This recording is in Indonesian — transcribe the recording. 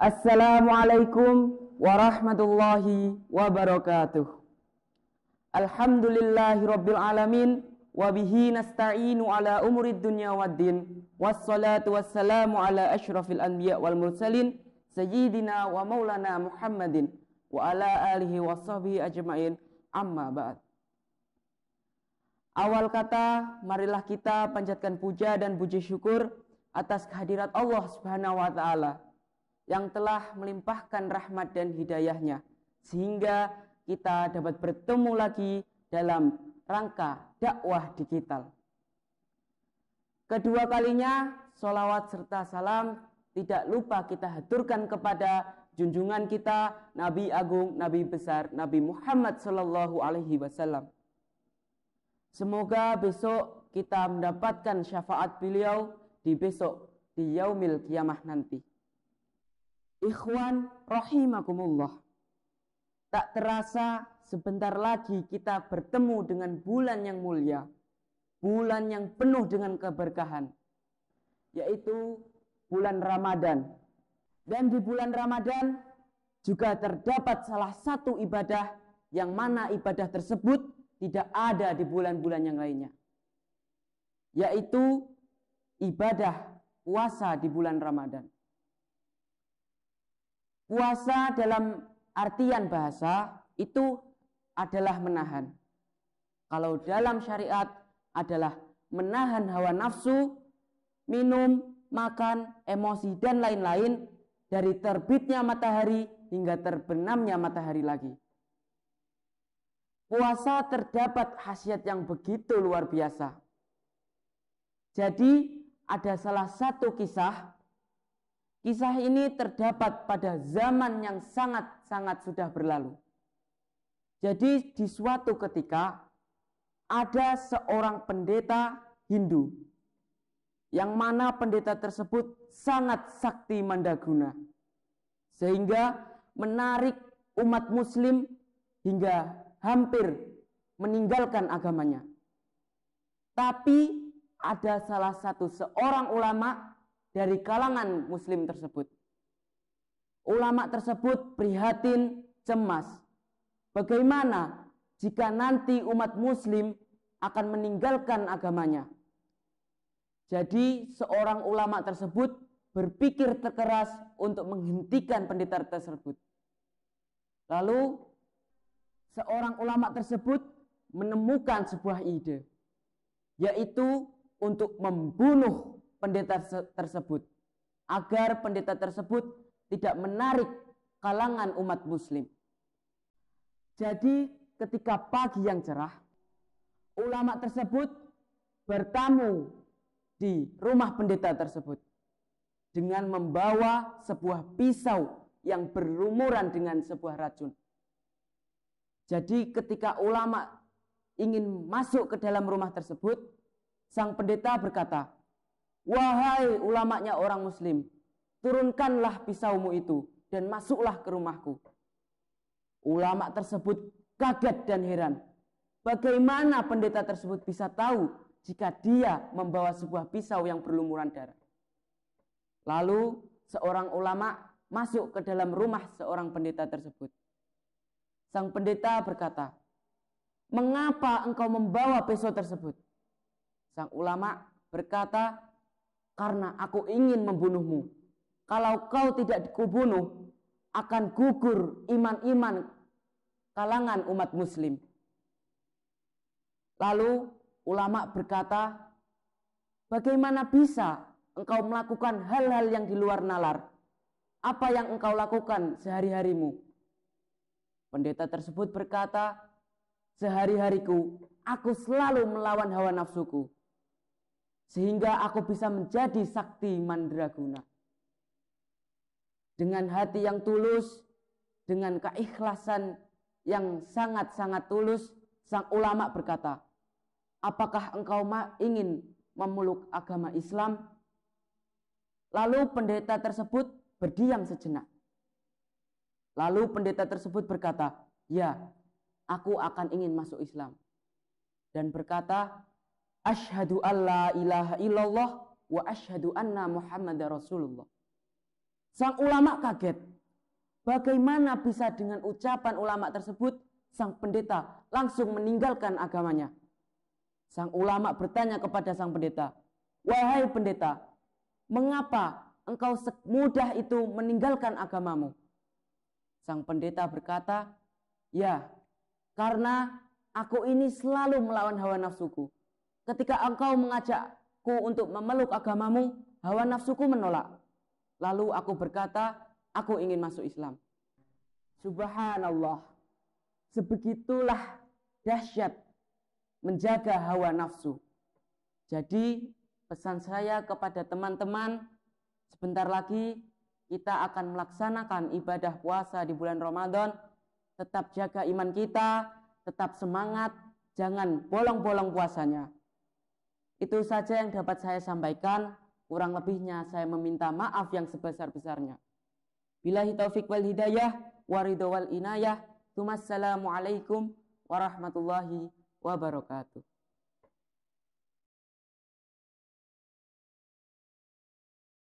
Assalamualaikum warahmatullahi wabarakatuh. Alhamdulillahirabbil alamin wa bihi nasta'inu ala umurid dunya waddin. Wassalatu wassalamu ala asyrafil anbiya wal mursalin sayyidina wa maulana Muhammadin wa ala alihi washabihi ajmain. Amma ba'd. Awal kata, marilah kita panjatkan puja dan puji syukur atas kehadirat Allah Subhanahu wa taala yang telah melimpahkan rahmat dan hidayahnya sehingga kita dapat bertemu lagi dalam rangka dakwah digital. Kedua kalinya, sholawat serta salam tidak lupa kita haturkan kepada junjungan kita, Nabi Agung, Nabi Besar, Nabi Muhammad Sallallahu Alaihi Wasallam. Semoga besok kita mendapatkan syafaat beliau di yaumil kiamah nanti. Ikhwan rahimakumullah. Tak terasa sebentar lagi kita bertemu dengan bulan yang mulia, bulan yang penuh dengan keberkahan, yaitu bulan Ramadan. Dan di bulan Ramadan juga terdapat salah satu ibadah yang mana ibadah tersebut tidak ada di bulan-bulan yang lainnya, yaitu ibadah puasa di bulan Ramadan. Puasa dalam artian bahasa itu adalah menahan. Kalau dalam syariat adalah menahan hawa nafsu, minum, makan, emosi, dan lain-lain dari terbitnya matahari hingga terbenamnya matahari lagi. Puasa terdapat khasiat yang begitu luar biasa. Jadi ada salah satu kisah. Kisah ini terdapat pada zaman yang sangat-sangat sudah berlalu. Jadi di suatu ketika ada seorang pendeta Hindu yang mana pendeta tersebut sangat sakti mandaguna sehingga menarik umat muslim hingga hampir meninggalkan agamanya. Tapi ada salah satu seorang ulama dari kalangan muslim tersebut. Ulama tersebut prihatin, cemas. Bagaimana jika nanti umat muslim akan meninggalkan agamanya? Jadi seorang ulama tersebut berpikir keras untuk menghentikan pendeta tersebut. Lalu seorang ulama tersebut menemukan sebuah ide, yaitu untuk membunuh pendeta tersebut agar pendeta tersebut tidak menarik kalangan umat muslim. Jadi ketika pagi yang cerah, ulama tersebut bertamu di rumah pendeta tersebut dengan membawa sebuah pisau yang berlumuran dengan sebuah racun. Jadi ketika ulama ingin masuk ke dalam rumah tersebut, sang pendeta berkata, "Wahai ulamanya orang muslim, turunkanlah pisaumu itu dan masuklah ke rumahku." Ulama tersebut kaget dan heran. Bagaimana pendeta tersebut bisa tahu jika dia membawa sebuah pisau yang berlumuran darah? Lalu seorang ulama masuk ke dalam rumah seorang pendeta tersebut. Sang pendeta berkata, "Mengapa engkau membawa pisau tersebut?" Sang ulama berkata, "Karena aku ingin membunuhmu. Kalau kau tidak kubunuh, akan gugur iman-iman kalangan umat muslim." Lalu ulama berkata, "Bagaimana bisa engkau melakukan hal-hal yang di luar nalar? Apa yang engkau lakukan sehari-harimu?" Pendeta tersebut berkata, "Sehari-hariku aku selalu melawan hawa nafsuku, sehingga aku bisa menjadi sakti mandraguna." Dengan hati yang tulus, dengan keikhlasan yang sangat-sangat tulus, sang ulama berkata, "Apakah engkau ingin memeluk agama Islam?" Lalu pendeta tersebut berdiam sejenak. Lalu pendeta tersebut berkata, "Ya, aku akan ingin masuk Islam." Dan berkata, "Asyhadu alla ilaha illallah wa asyhadu anna Muhammadar Rasulullah." Sang ulama kaget. Bagaimana bisa dengan ucapan ulama tersebut, sang pendeta langsung meninggalkan agamanya. Sang ulama bertanya kepada sang pendeta, "Wahai pendeta, mengapa engkau semudah itu meninggalkan agamamu?" Sang pendeta berkata, "Ya, karena aku ini selalu melawan hawa nafsuku. Ketika engkau mengajakku untuk memeluk agamamu, hawa nafsuku menolak. Lalu aku berkata, aku ingin masuk Islam." Subhanallah. Sebegitulah dahsyat menjaga hawa nafsu. Jadi pesan saya kepada teman-teman, sebentar lagi kita akan melaksanakan ibadah puasa di bulan Ramadan. Tetap jaga iman kita, tetap semangat, jangan bolong-bolong puasanya. Itu saja yang dapat saya sampaikan. Kurang lebihnya saya meminta maaf yang sebesar-besarnya. Billahi taufiq wal hidayah, waridho wal inayah. Wassalamualaikum warahmatullahi wabarakatuh.